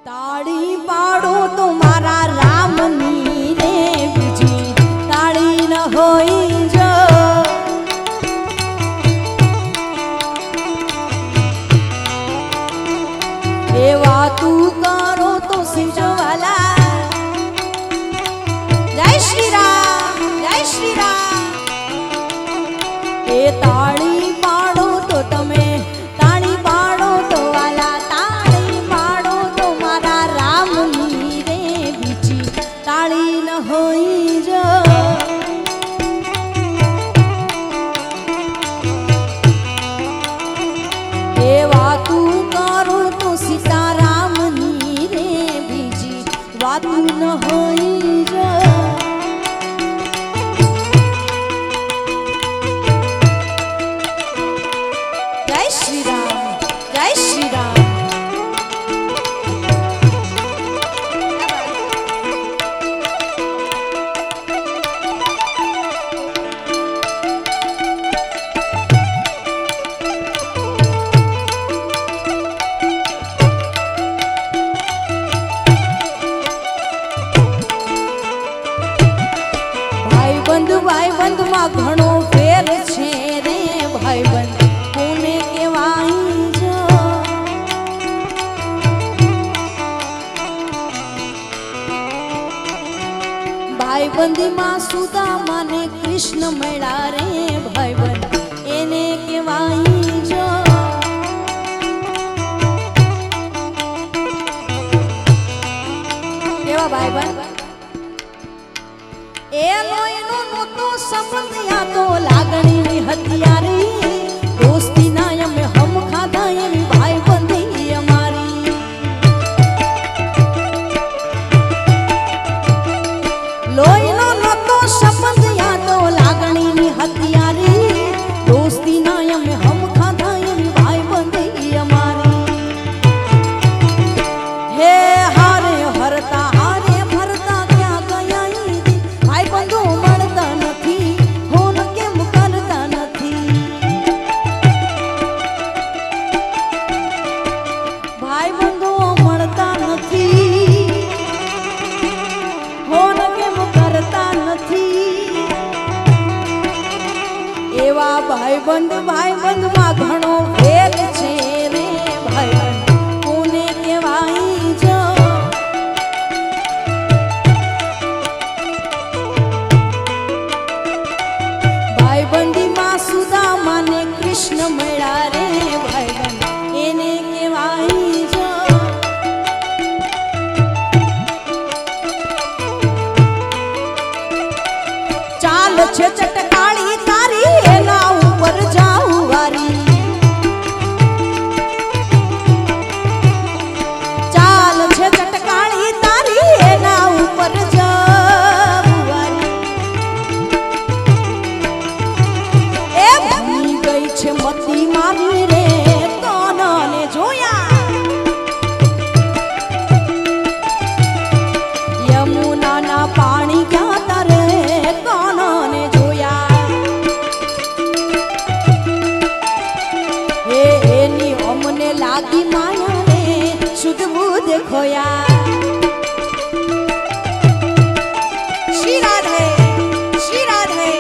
તાળી પાડો તો મારા રામની રે બીજી તાળી ન હોય જો એવા તું કરો તો સિંચવાલા જય શ્રી રામ જય શ્રી રામ એ તાળી પાડો તો તમે તાળી પાડો તો વાલા તાળી પાડો તો મારા રામની રે બીજી તાળી ન હોય જો એવા તું કરો તો સીતારામની રે બીજી વાતું ન હોય જો જય શ્રી રામ જય શ્રી રામ ભાઈબંધ માં ઘણો ફેર છે રે ભાઈબંધ કોને કહેવાય જો ભાઈબંધી માં સુદામા ને કૃષ્ણ મળ્યા રે ભાઈબંધ એને કહેવાય જો કેવા ભાઈબંધ એ લોહીનો નહોતો સંબંધ યા તો લાગણીની હથિયારી દોસ્તી ના અમે હમ ખાધા એવી ભાઈબંધી અમારી લોહીનો નહોતો સંબંધ યા તો લાગણીની હથિયારી દોસ્તી ના અમે હમ ખાધા એવી ભાઈબંધી અમારી હે હારે હરતા ભાઈબંધ માં ઘણો ભેદ છે રે ભાઈબંધ કોને કહેવાય જો ભાઈબંધી માં સુદામા ને કૃષ્ણ મળ્યા રે ભાઈબંધ એને કહેવાય જો ચાલ છે ચટકાળી તારી એના ઉપર જાઉં વારી ચાલ છે ચટકાળી તારી એના ઉપર જાઉં વારી એ ભૂલી ગઈ છે મતી મારી રે કોનને જોયા યમુનાના પાણી ક્યાં તારે કોનને જોયા એની અમને લાગી માયા ને શુદ્ધ બુદ્ધ ખોયા શ્રી રાધે શ્રી રાધે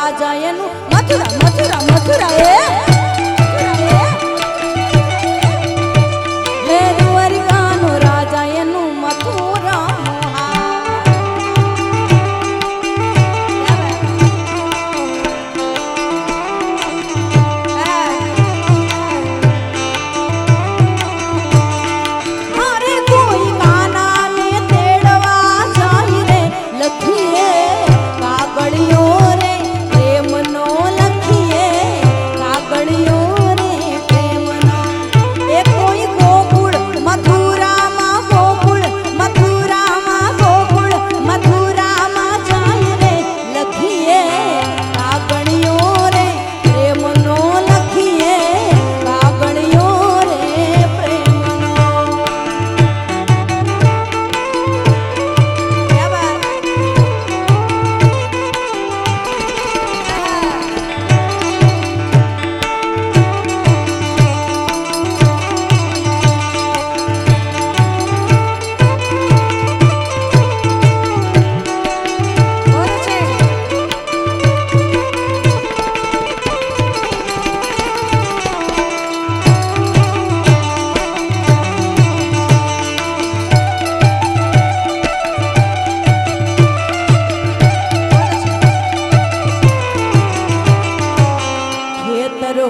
રાજા એનું મથુરા મથુરા મથુરા હે દ્વારિકાનો રાજા એનું મથુરા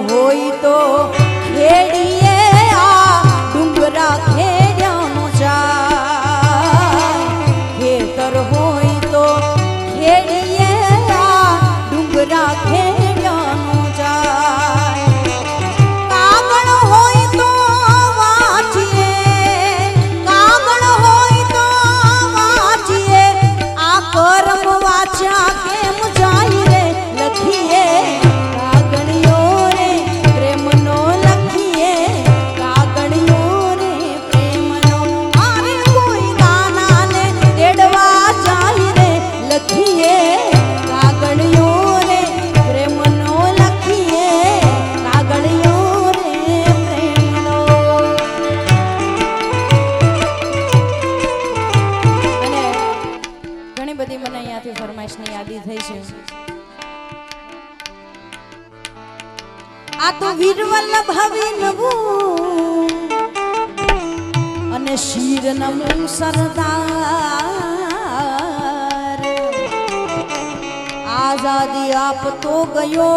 હોય તો ખેડીએ આ ડુંગરા ખેડ્યાનો જાય ખેતર હોય તો ખેડીએ આ ડુંગરા ખેડ્યાનો જાય કાગળ હોય તો વાંચીએ કાગળ હોય તો વાંચીએ આ કર્મ વાંચ્યા કેમ જાય રે લખીએ આ તો વીર વલ્લભ નવું અને શીર નમું સરદાર આઝાદી આપતો ગયો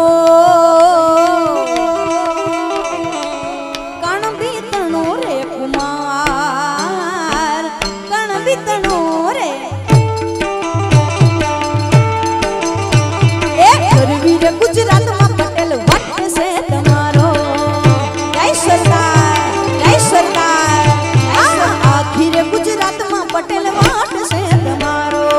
કણ બીતણો રે કુમાર કણ બીતણો રે એ ગરવી રે ગુજરાતમાં પટેલ વટ છે તમારો જય સરદાર આખી ગુજરાતમાં પટેલ વાટ છે તમારો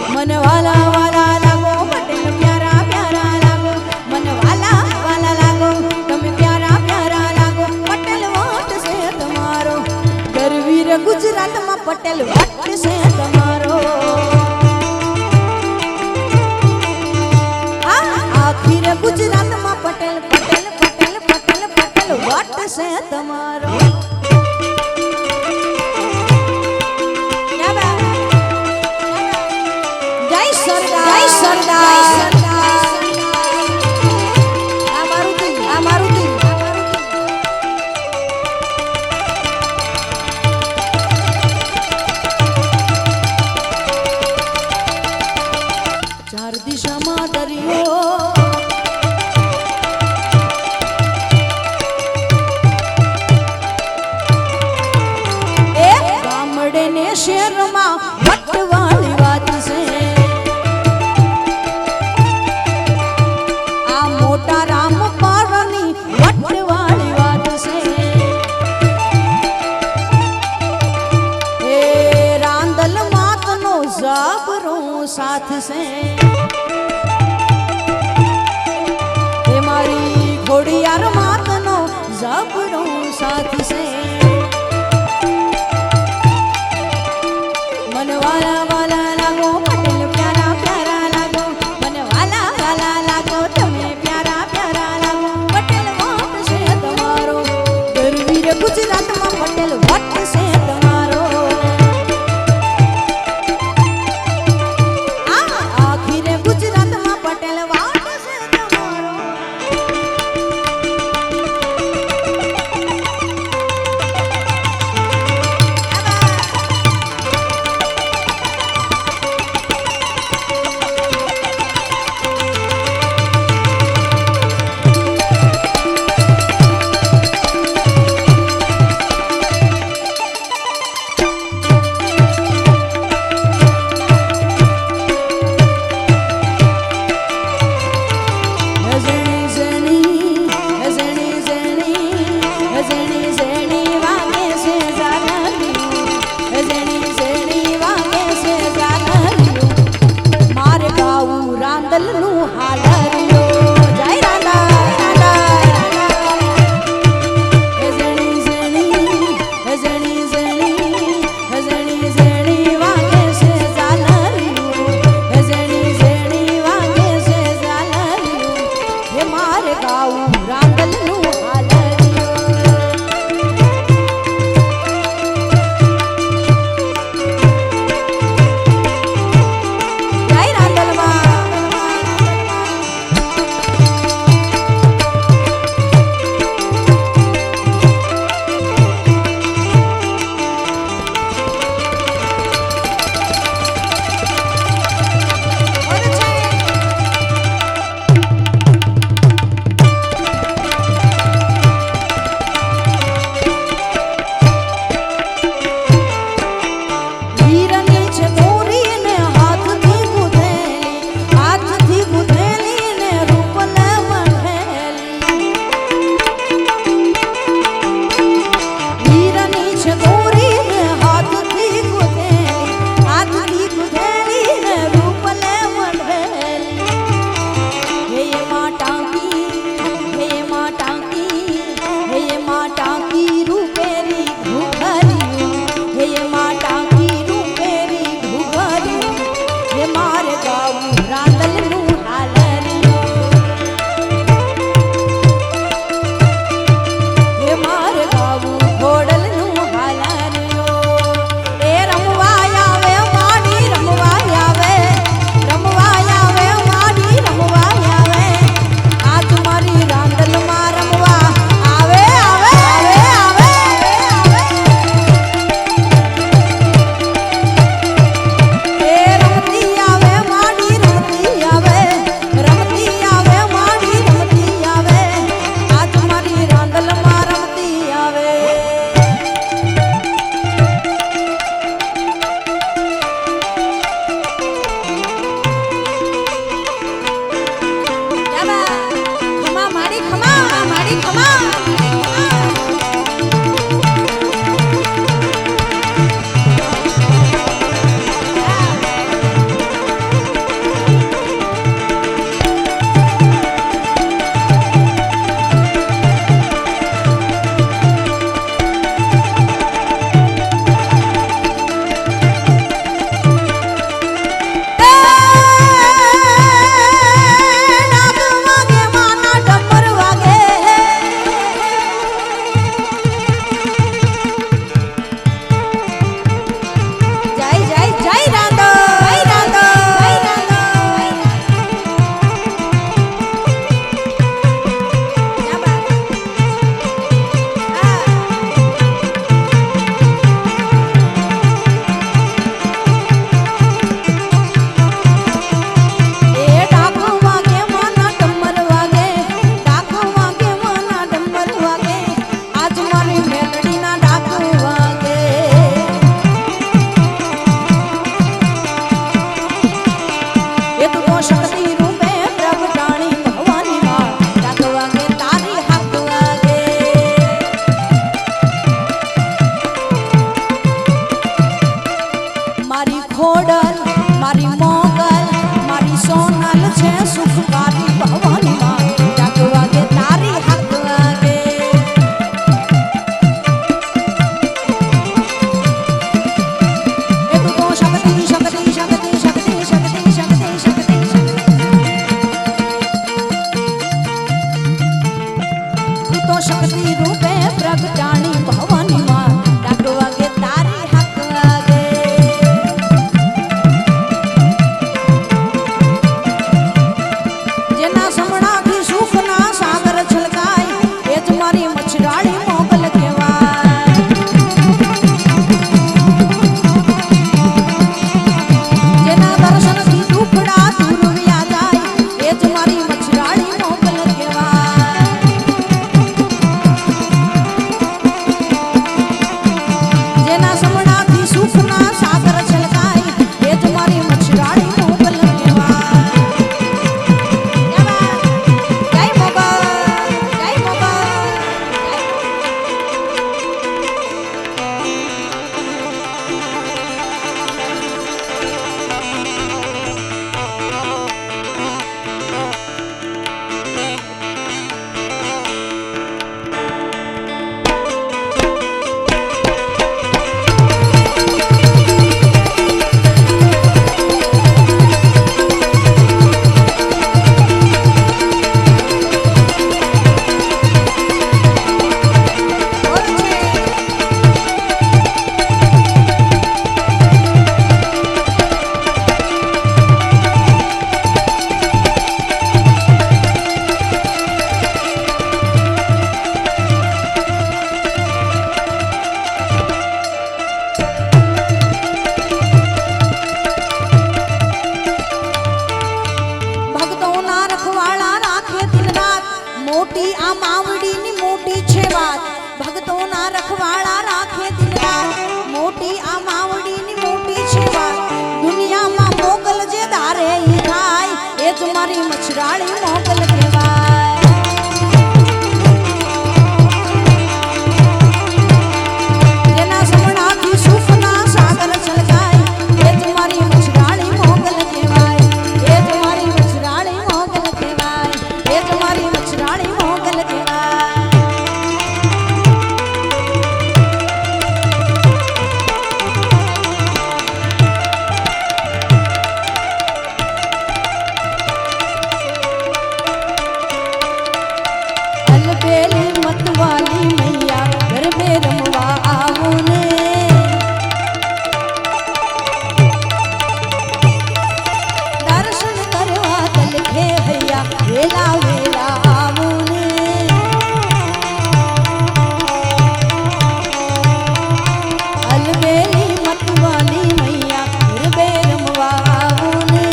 મન વાલા વાલા લાગો પટેલ પ્યારા પ્યારા લાગો મન વાલા વાલા લાગો તમે પ્યારા પ્યારા લાગો પટેલ વાટ છે તમારો ગરવીર ગુજરાતમાં પટેલ વાટ છે તમારો ગુજરાતમાં પટેલ પટેલ પટેલ પટેલ પટેલ વટ છે તમારો જય સરદાર જય સરદાર આ મારું દિલ ચાર દિશામાં દરિયો શેરમાં વટવાળી વાત છે આ મોટા રામ પારની વટવાળી વાત છે એ રાંદલ માતનો જબરો સાથ છે એ મારી ઘોડિયાર માતનો જબરો સાથ છે मन वाला वाला लागो पटेल प्यारा प्यारा लागो मन वाला वाला लागो तमे प्यारा प्यारा लागो पटेल वाट से तुम्हारो गरवीर गुजरात में पटेल वाट से तुम्हारो મોગલ મારી મોગલ મારી સોનલ છે સુખકારી ભવાની માં ડાક વાગે તારી હાક વાગે એ તું તો શક્તિ શક્તિ શક્તિ શક્તિ શક્તિ શક્તિ શક્તિ તું તો શક્તિ રૂપે પ્રગટાણી ભવાની માં ડાક વાગે તારી હાક વાગે જેના સમણાથી સુખના સાગર છલકાય એ જ મારી મછરાળી મોગલ કહેવાય જેના દર્શનથી દુખડા દૂર વ્યા જાય એ જ મારી મછરાળી મોગલ કહેવાય જેના સમણાથી સુખના સાગર છલકાય એ જ મારી મછરાળી મોગલ કહેવાય જય મોગલ જય મોગલ ભક્તોના રખવાળા રાખે દિન રાત મોટી આ માવડીની મોટી છે વાત ભક્તોના રખવાળા રાખે દિન રાત મોટી આ માવડીની મોટી છે વાત દુનિયામાં મોગલ જે દારે ઈ થાય એ જ મારી મછરાળી મોગલ કહેવાય જેના સમણાથી સુખના સાગર છલકાય એ જ મારી મછરાળી મોગલ કહેવાય એ જ મારી મછરાળી મોગલ કહેવાય એ જ મારી મછરાળી મોગલ કહેવાય અલબેલી મતવાલી મૈયા ગરબે રમવા આવો ને દર્શન કરવા તલખે હૈયા વેલા વેલા આવો ને અલબેલી મતવાલી મૈયા ગરબે રમવા આવો ને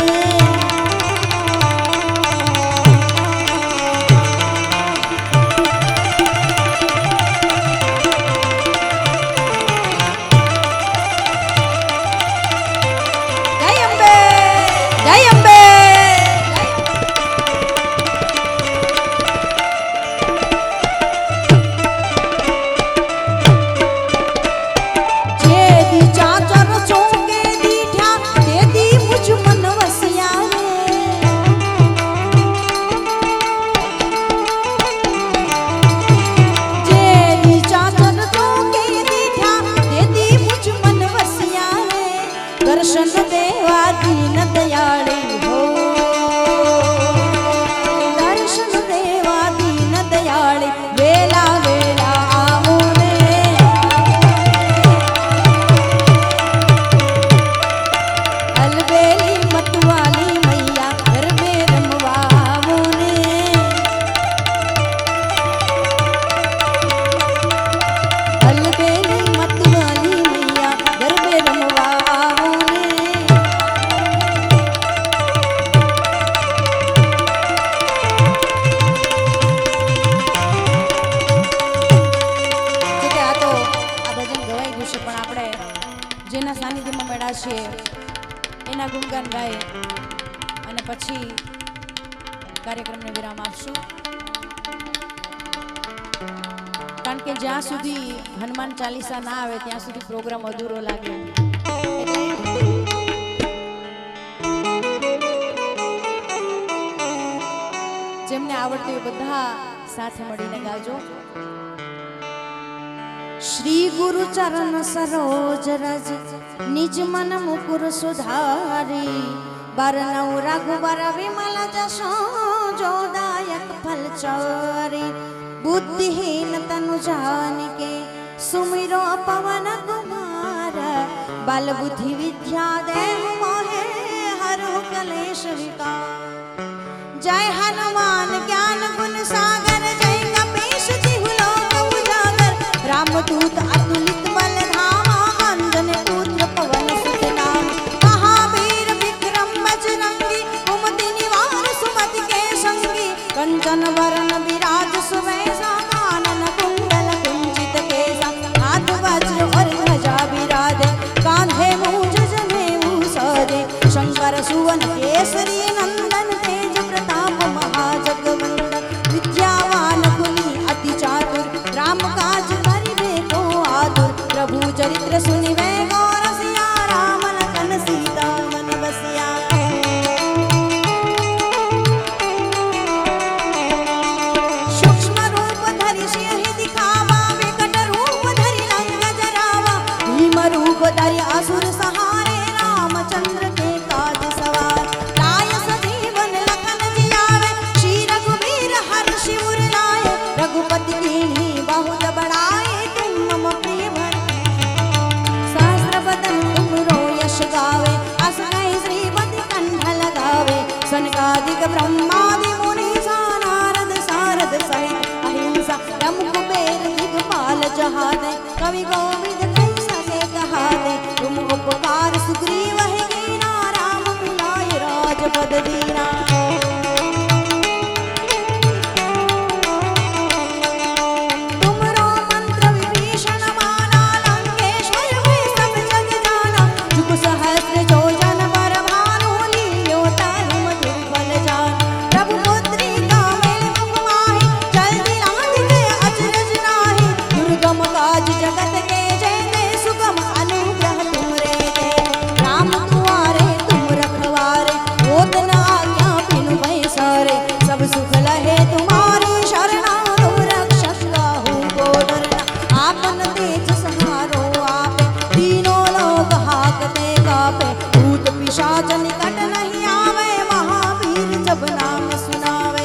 જય અંબે જય અંબે જે દી ચાચર ચોકે દીઠા તે દી મુજ મન વસિયા જે દી ચાચર ચોકે દીઠા તે દી મુજ મન વસિયા દર્શન દેવા દીન દયાળી હો દર્શન દેવા દીન દયાળી વેલા વેલા આવો ને અલબેલી મતવાલી મૈયા ગરબે રમવા આવો ને અલબેલી મતવાલી મૈયા ગરબે રમવા આવો ને જોકે આ ભજન ગવાઈ ગયું છે પણ આપણે જેના સાનિધ્યમાં મળ્યા છીએ એના ગુણગાન ગાય અને પછી કાર્યક્રમને વિરામ આપશું કારણ કે જ્યાં સુધી હનુમાન ચાલીસા ના આવે ત્યાં સુધી પ્રોગ્રામ અધૂરો લાગે એટલે સાથે મળીને ગાજો. શ્રી ગુરુ ચરણ સરોજ રજ નિજ મન મુકુર સુધારી બરનઉ રઘુબર વિમલ જશો જોદાયક ફલ ચોરી बुद्धिहीन तनु जान के सुमिरो पवन कुमार बल बुद्धि विद्या देव मोहे हरो कलेश विकार. जय हनुमान ज्ञान गुण सागर जय कपीश तिहु लोक उजागर रामदूत अतुलित बल धामा अंजन पुत्र पवन सुत नाम महावीर विक्रम बजरंगी कुमति निवार सुमति के संगी कंचन वरण विराज सुवेशा कानन कुंडल कुंचित केसा हाथ वज्र और ध्वजा विराजे कांधे मूंज जनेऊ साजे शंकर सुवन केसरी नंदन तेज प्रताप महाजगवंदन विद्यावान गुणी अति चातुर राम काज करिबे को आतुर प्रभु चरित्र सुनिबे को रसिया राम लखन सीता मन बसिया. धरि असुर सहारे रामचंद्र के काज सवार लाय सजीवन लखन जियावे श्री रघुवीर हर्षि उर लाए रघुपति कीन्ही बहुत बड़ाए तुम मम प्रिय भरत सहस्र बदन तुमरो यश गावे अस कहि श्रीपति कंठ लगावे सनकादिक ब्रह्मादि मुनि नारद सारद सहित अहिंसा यम कुबेर दिगपाल जहाते कवि गोविंद तुम उपकार सुग्रीव है कीना राम मिलाय राजपद दीना. तुमरो मंत्र विभीषण माना लंकेश्वर में सब जग जाना जुग सहस्र जो जन पर भानु लील्यो ताहि मधुर फल जान प्रभु मुद्रिका मेल मुख माहि जल्दी राज के अचरज नाही दुर्गम काज जगत के जय सुगम अनुग्रह तुमरे दे राम तुम्हारे तुम रखवारे होत न आज्ञा बिनु पैसारे सब सुख लहे तुम्हारी शरणा तुम रक्षक काहू को डरना आपन तेज सहारो आपे तीनों लोक हाकते कापे भूत पिशाच निकट नहीं आवे महावीर जब नाम सुनावे.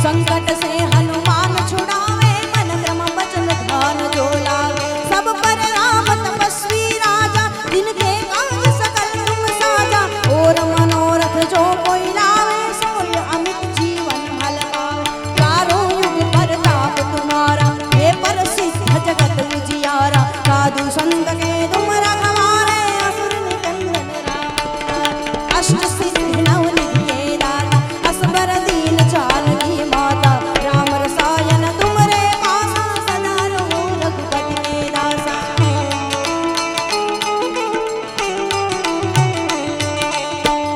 संकट से हनुमान छुड़ावे मन क्रम बचन ध्यान जो लावे सब पर राम तपस्वी राजा जिनके काज सकल तुम साजा और मनोरथ जो कोई लावे सोई अमित जीवन फल पावे चारों युग परताप तुम्हारा हे प्रसिद्ध जगत विजियारा साधु संत के तुम रखवारे असुर निकंदन राम अष्ट सिद्धि नव निधि दाता असबर दीन जानकी माता राम रसायन तुमरे पासा सदा रहो रघुपति के दासा.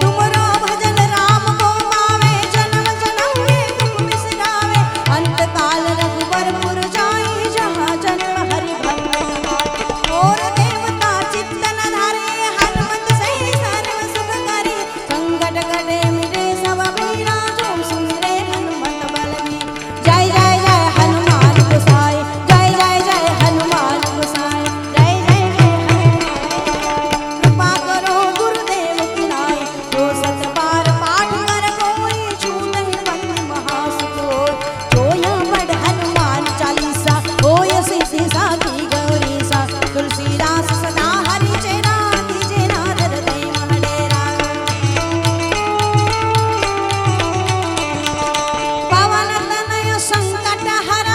तुमरो भजन राम को पावे जन्म जन्म में दुख बिसरावे अंत काल रघुबर पुर जाई जहाँ जन्म हरि भक्त कहावे और देवता चित्त न धरे हनुमत से सर्व सुख करे संकट कटे मिटे सब पीरा जो सुमिरे हनुमत बलवीर. जय जय जय हनुमान गोसाई जय जय जय हनुमान गोसाई जय जय जय हनुमान कृपा करो गुरुदेव की नाई जो सत बार पाठ कर कोई छूट ही बंद महासुख होय जो यह पढ़ हनुमान चालीसा होय सिद्धि साखी गौरी सा तुलसीदास सदा हरि चेरा कीजे नारद ते महडेरा. पवन तनय संकट हर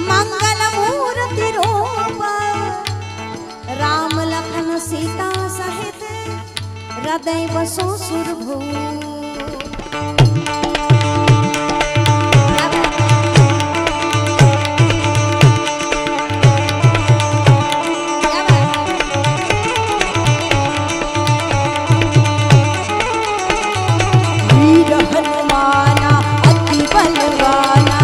मंगल मूर्ति रूप राम लखन सीता सहित हृदय बसो सुरभूप. वीर हनुमाना अति बलवाना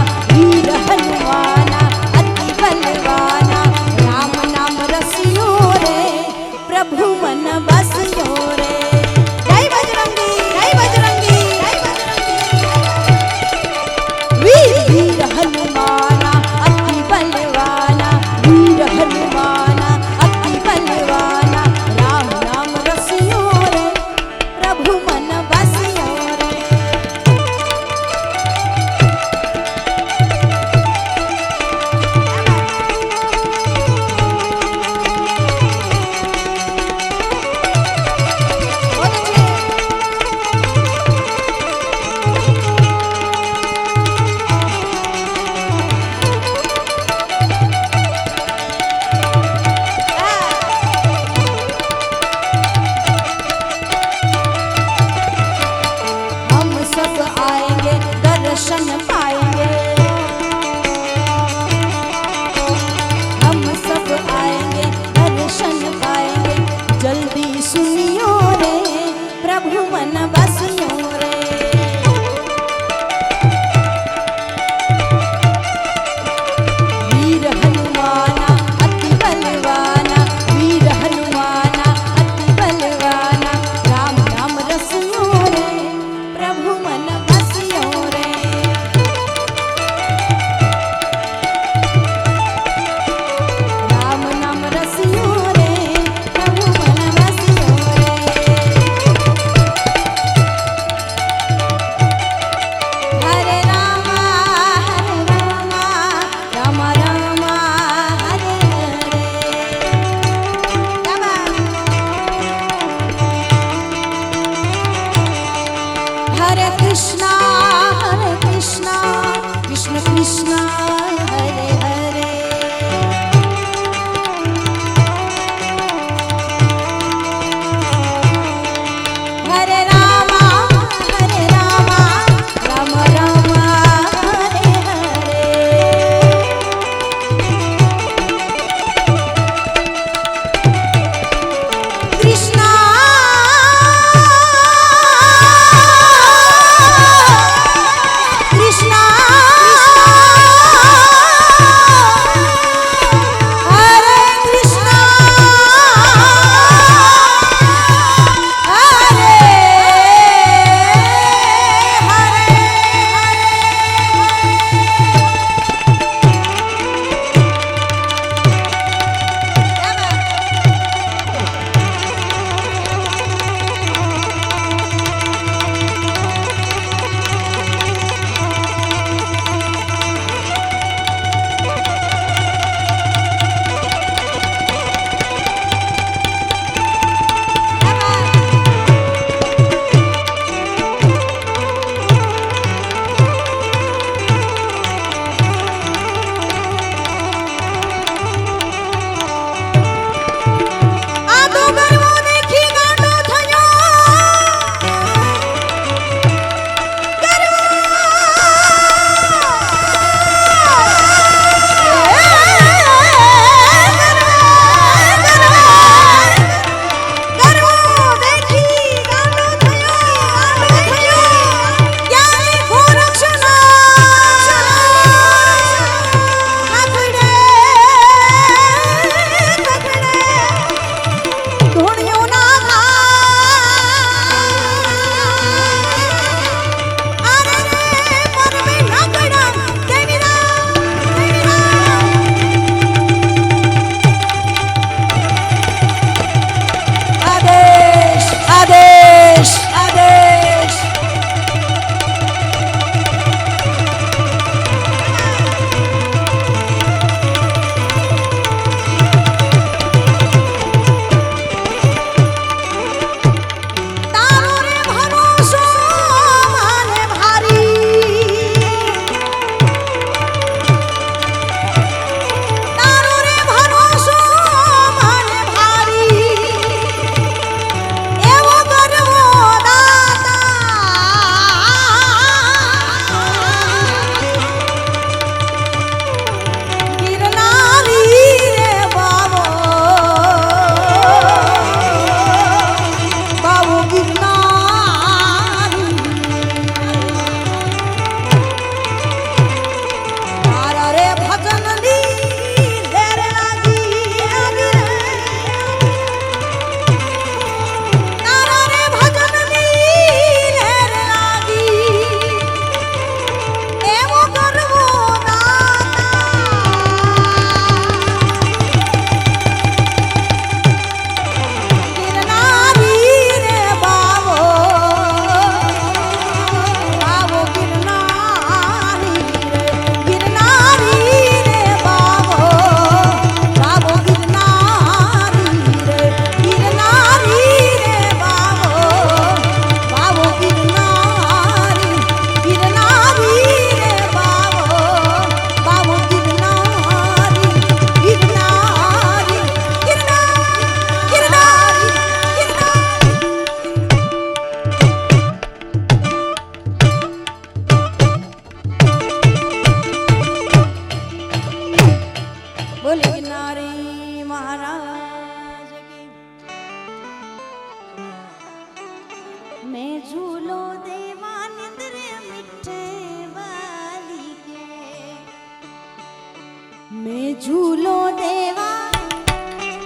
झूलो देवा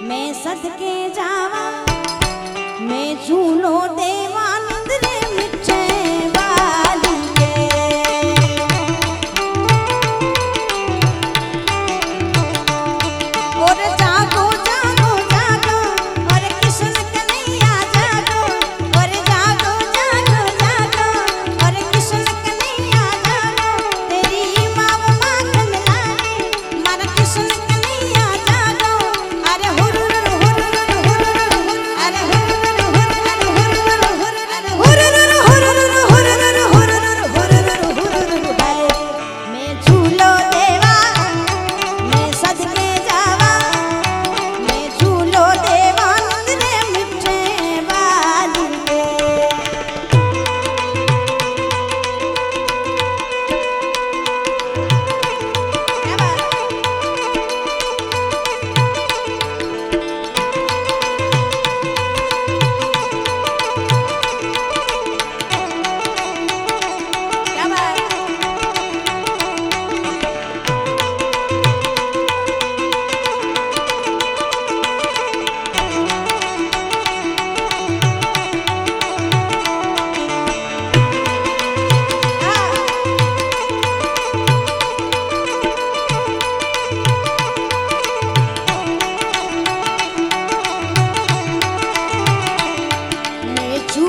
मैं सदके जावा मैं झूलो देवा निंद्रे मिठे वाली के और जागो जागो जागो और कृष्ण कन्हैया जागो और जागो जागो जागो और कृष्ण कन्हैया जागो तेरी माव माखन लागे मारा कृष्ण कन्हैया जागो अरे हुर हुर हुर हुर हुर हुर अरे हुर हुर हुर हुर हुर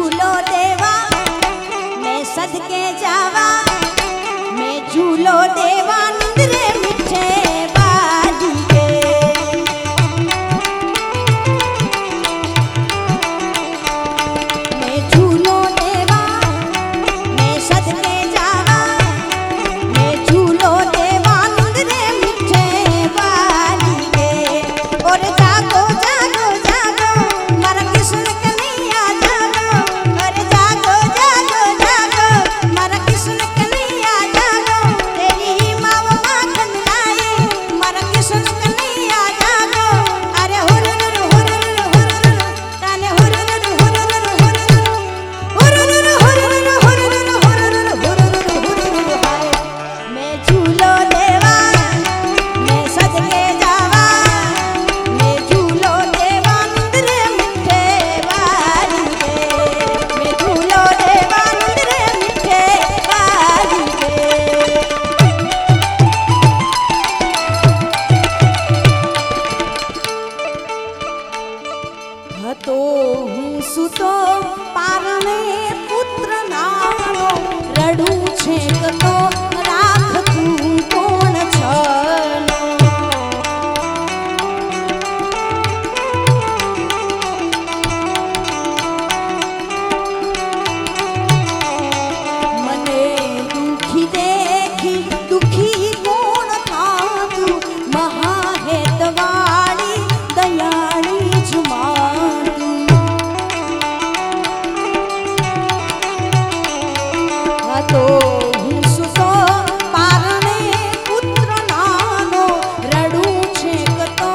झूलो देवा मैं सदके जावा मैं झूलो देवा निंद्रे मिठे बाली के मैं झूलो देवा मैं सदके जावा मैं झूलो देवा निंद्रे मिठे बाली के और जागो जागो जागो मारा कृष्ण कन्हैया जागो और जागो जागो जागो मारा कृष्ण कन्हैया जागो तेरी माव माखन लाई मारा कृष्ण कन्हैया जागो अरे हुरुरुरु हुरुरुरु हुरुरुरु ताने हुरुरुरु हुरुरुरु हुरुरुरु हुरुरुरु हुरुरुरु हुरुरुरु हुरुरुरु हुरुरुरु हाय मैं झूलो देवा मैं सदके जावा मैं झूलो देवा निंद्रे मिठे बाली के मैं झूलो देवा निंद्रे मिठे बाली के હતો હું સુતો પારણે પુત્ર નાનો રડું છે તો રાખતું કોણ છનો મને દુખી દેખી દુખી કોણ થાતું મહાહેતવાળી દયાળી જુમાતું હતો હું સુતો પારણે પુત્ર નાનો રડું છે તો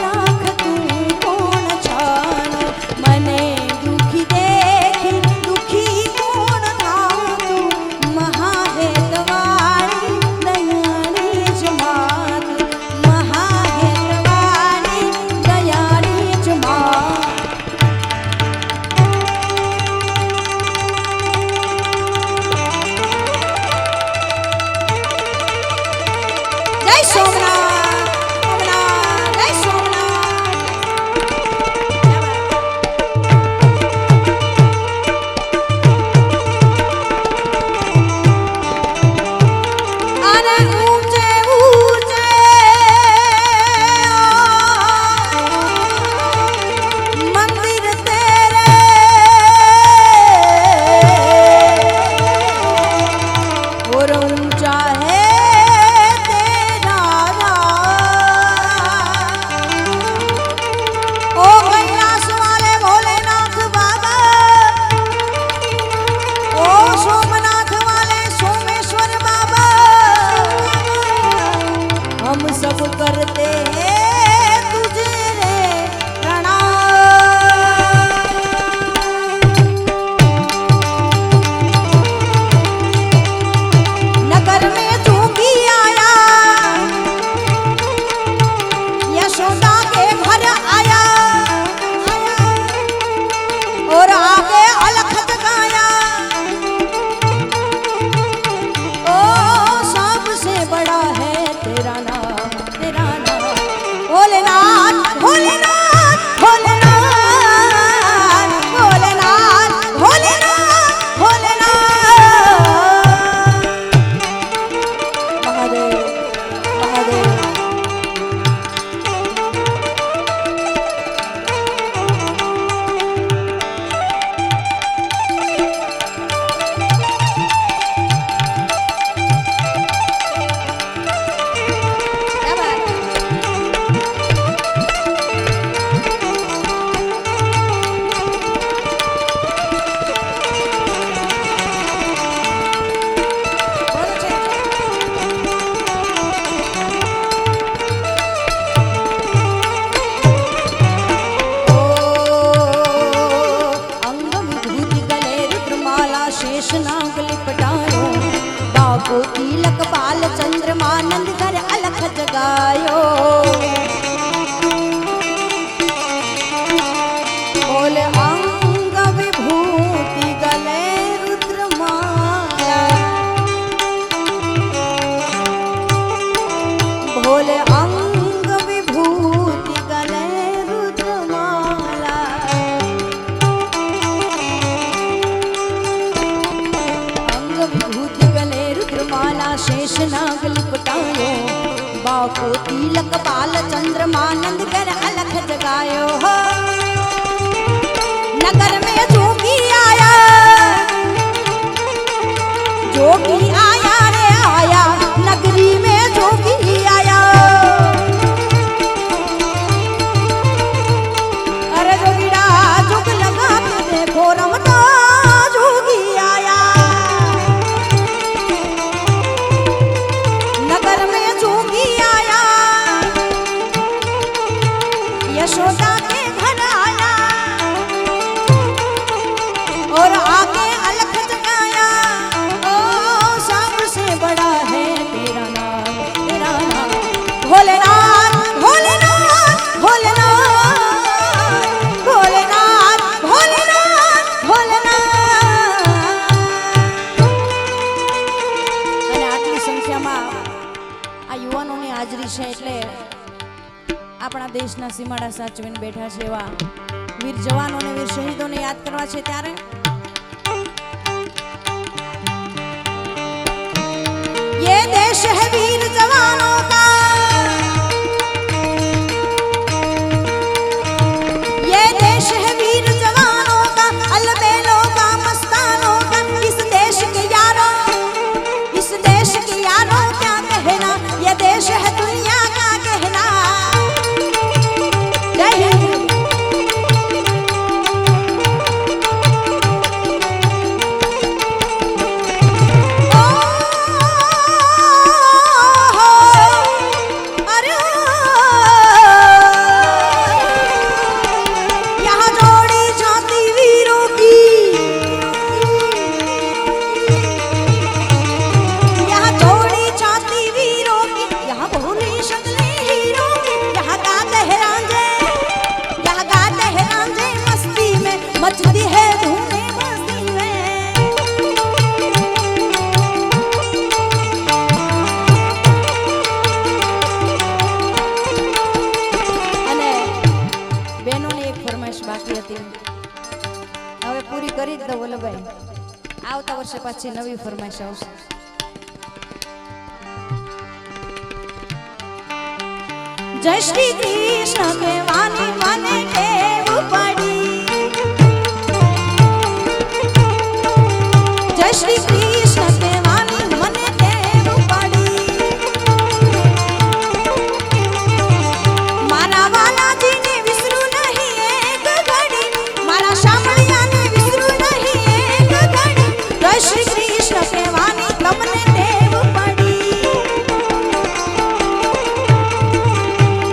રાખતું કોણ છનો મને દુખી દેખી દુખી કોણ થાતું મહાહેતવાળી દયાળી જમાતું મહાહેતવાળી દયાળી જમાતું જય સોમનાથ સોમનાથ જય સોમનાથ અરે ઊંચે ઊંચે મંદિર તેરે और ऊंचा है तेरा ओ कैलाश वाले भोलेनाथ बाबा ओ सोमनाथ वाले सोमेश्वर बाबा हम सब करते हैं तुझे रे प्रणाम नगर में जोगी आया यशोदा के घर आया और आगे अलख जगाया ओ सबसे बड़ा है तेरा नाम भोलेनाथ भोलेनाथ भोलेनाथ भोलेनाथ भोलेनाथ भोलेनाथ महादेव महादेव क्या बात बोलो छे ओ अंगम भूति गले रुद्रमाला शेष नाग लिपटायो बागो तिलक बाल चंद्रमा नंद घर अलख जगायो बोले अंग विभूति गले रुद्रमाला बोले अंग विभूति गले रुद्रमाला शेष नाग लिपटायो बाको तिलक बाल चंद्रमानंद कर अलख जगायो हो नगर में जोगी आया रे आया नगरी में जोगी आया अरे जोगीड़ा जुग लगा के देखो रमता जोगी आया नगर में जोगी आया यशोदा के घर आया और आगे अलख जगाया ओ सब से बड़ा है तेरा नाम भोलेनाथ भोलेनाथ भोलेनाथ भोलेनाथ भोलेनाथ भोलेनाथ અને આટલી સંખ્યામાં આ યુવાનોની હાજરી છે એટલે આપણા દેશના સીમાડા સાચવીને બેઠા છે એવા વીર જવાનોને વીર શહીદોને યાદ કરવા છે ત્યારે ये देश है वीर जवानों का ये देश है वीर जवानों का अलबेलों का मस्तानों का इस देश के यारों क्या कहना ये देश है दुनिया का कहना जय हिंद मचती है धूमें मस्ती में અને બહેનોની એક ફરમાઈશ બાકી હતી હવે પૂરી કરી જ દો વલ્લભભાઈ આવતા વર્ષે પાછી નવી ફરમાઈશ આવશે જય શ્રી કૃષ્ણ કહેવાની મને ટેવ પડી जय श्री कृष्ण कહેવાની મને ટેવ પડી મારા વાલાજીને વિસરું નહીં એક ઘડી મારા શામળિયાને વિસરું નહીં એક ઘડી જય શ્રી કૃષ્ણ કહેવાની તમને ટેવ પડી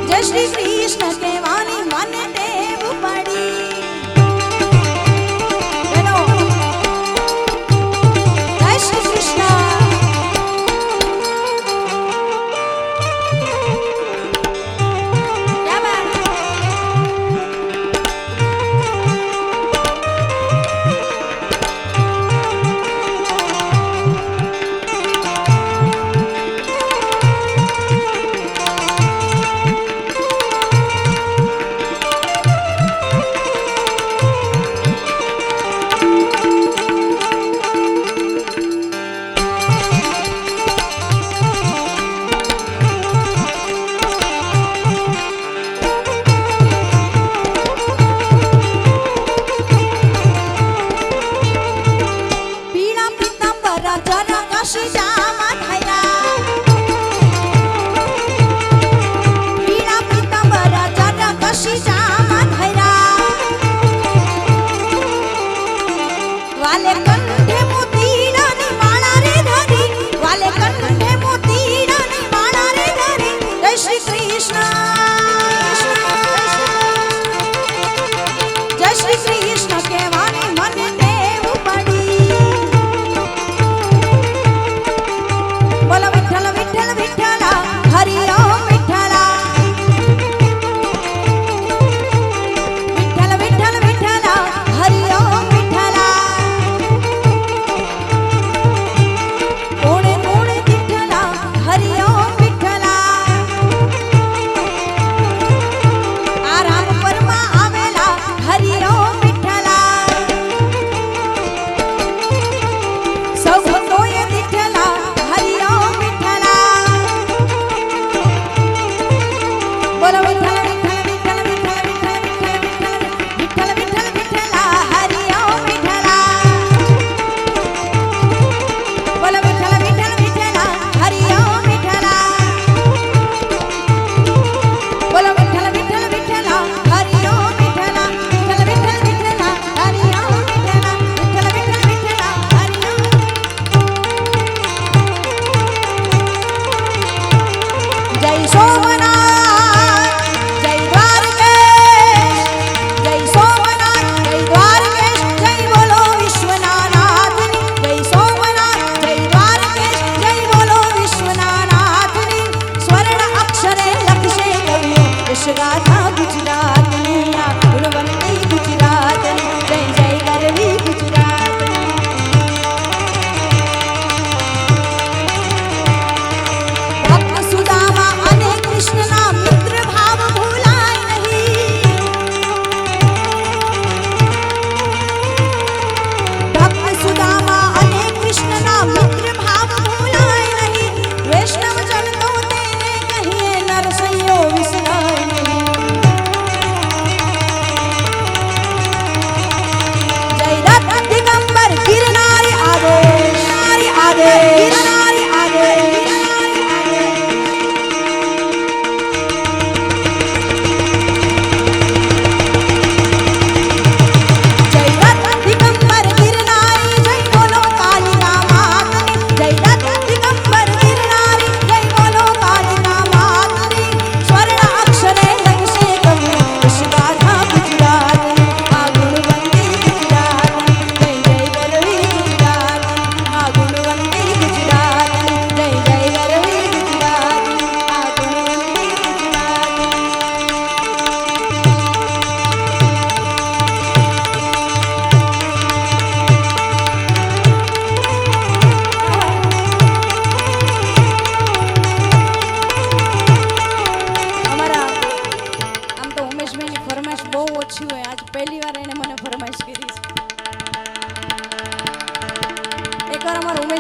જય શ્રી કૃષ્ણ કહેવાની મને ટેવ પડી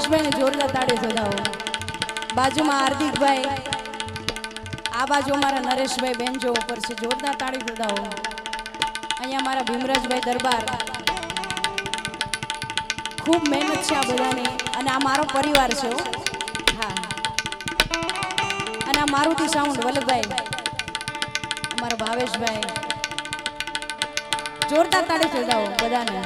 નરેશભાઈ ને જોરદાર તાળી વધાવો. બાજુમાં હાર્દિકભાઈ, આ બાજુ અમારા નરેશભાઈ બેન્ચો ઉપર છે, જોરદાર તાળી વધાવો. અહીંયા મારા ભીમરાજભાઈ દરબાર, ખૂબ મહેનત છે આ બધાની અને આ મારો પરિવાર છે. હા, અને આ મારુતિ સાઉન્ડ વલ્લભભાઈ, અમારા ભાવેશભાઈ, જોરદાર તાળી વધાવો બધાને.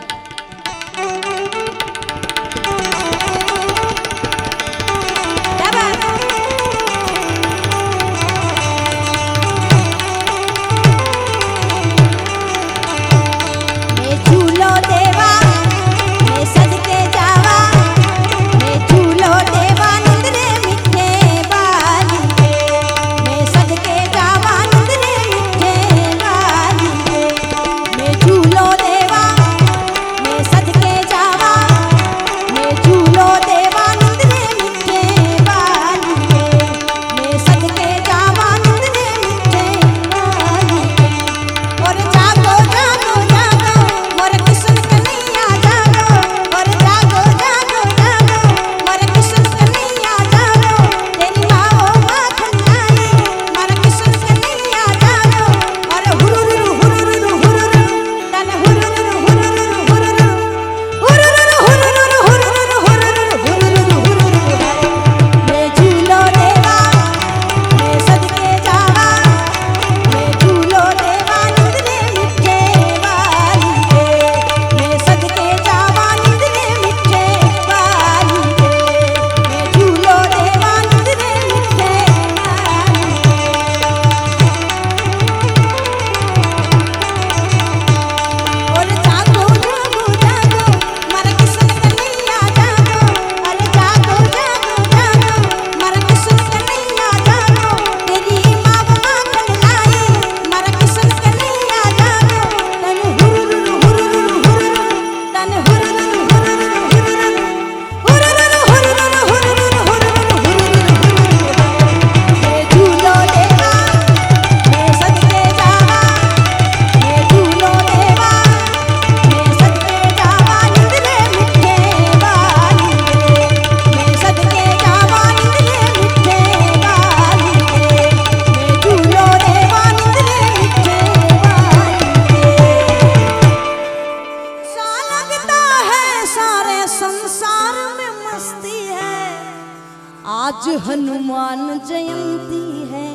आज हनुमान जयंती है,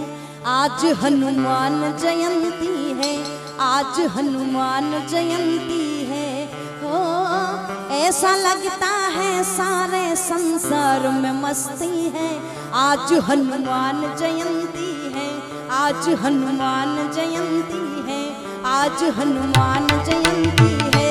आज हनुमान जयंती है, आज हनुमान जयंती है. हो ऐसा लगता है सारे संसार में मस्ती है. आज हनुमान जयंती है, आज हनुमान जयंती है, आज हनुमान जयंती है.